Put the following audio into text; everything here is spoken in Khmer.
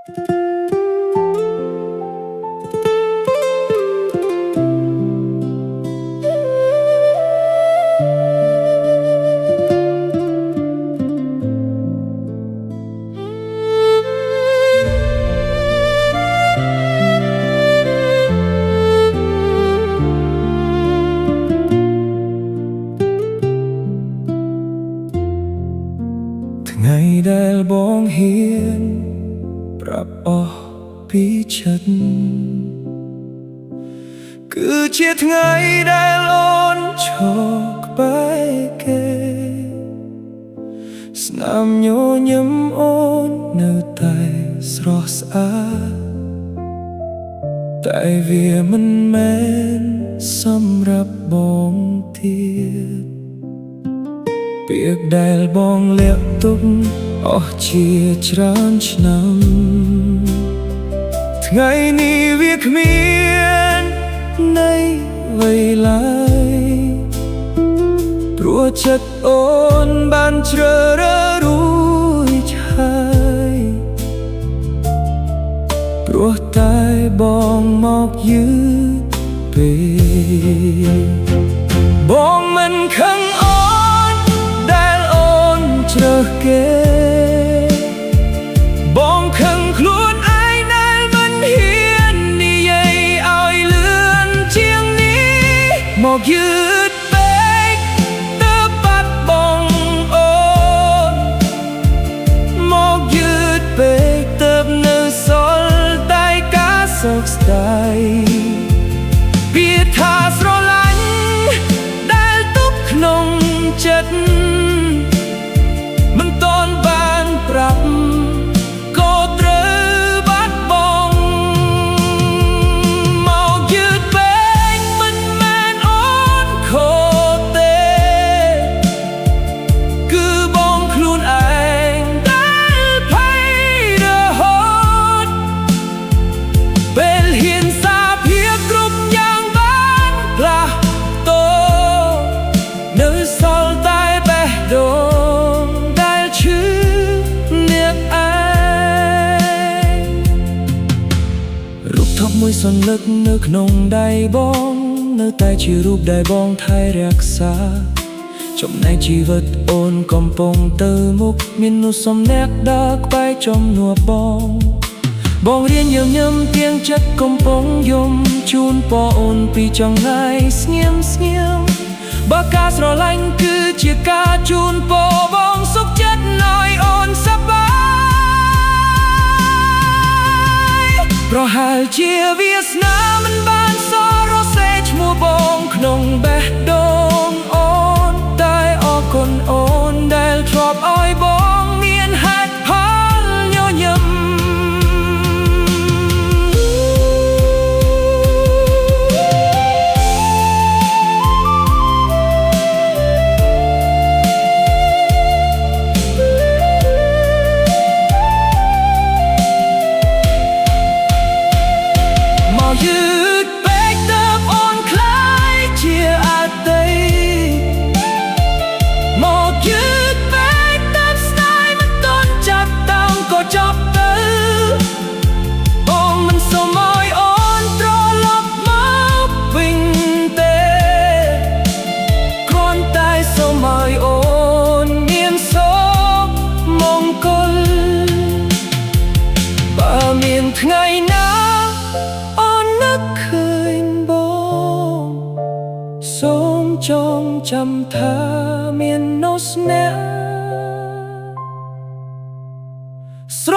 ថ្ងៃដែលបងហ៊ានប្រាប់អស់ពីចិត្តគឺជាថ្ងៃដែលអូនឈរក្បែរគេស្នាមញញឹមអូននៅតែស្រស់ស្អាតតែវាមិនមែនសម្រាប់បងទៀតពាក្យដែលបងលាក់ទុកអស់ជាច្រើនឆ្នាំថ្ងៃនេះវាគ្មានន័យអ្វីឡើយព្រោះចិត្តអូនបានជ្រើសរើសរួចហើយព្រោះតែបងមកយឺតពេកបងមិនខឹងជ្រើសគេបងខឹងខ្លួនឯងដែលមិនហ៊ាននិយាយឲ្យលឿនជាងនេះមកយឺតពេកទើបបាត់បង់អូនមកយឺតពេកទើបនៅសល់តែការសោកស្ដាយវាថាស្រឡាញ់ដែលទុកក្នុងចិត្តក៏ត្រូវបាត់បង់មកយឺតពេកមិនមែនអូនខុសទេគឺបងខ្លួនឯងដែលភ័យរហូតពេលហ៊ានសារភាពគ្រប់យ៉ាងបានផ្លាស់ប្ដូរនៅសល់តែបេះដូងដែលឈឺមួយសន្លឹកនៅក្នុងដៃបងនៅតែជារូបដែលបងថែរក្សាចំណែកជីវិតអូនកំពុងទៅមុខមាននោះសំណាក់ដើរក្បែរចំនួនបងរៀនញញឹមទៀងចិត្តកំពុងយំជូនពរអូនពីចង្ងាយស្ងៀមបើការស្រឡាញ់គឺជាការជូនពរបងសុខចិត្តឲ្យអូនសប្បាយប្រហែលជាវាសនាមិនបានសរសេរឈ្មោះបងក្នុងបេះដូងអូនតែអរគុណអូនដែលធ្លាប់ឲ្យបងមានហេតុផលញញឹមយឺតពេកទើបអូនคล้ายជាអតីតមកយឺតពេកទើបស្នេហ៍មិនទាន់ចាប់តាំងក៏ចប់ទៅបងមិនសូមឲ្យអូនត្រឡប់មកវិញទេគ្រាន់តែសូមឲ្យអូនមានសុខមង្គលបើមានថ្ងៃណាសូមចងចាំថាមាននោះស្នេហ៍ស្រ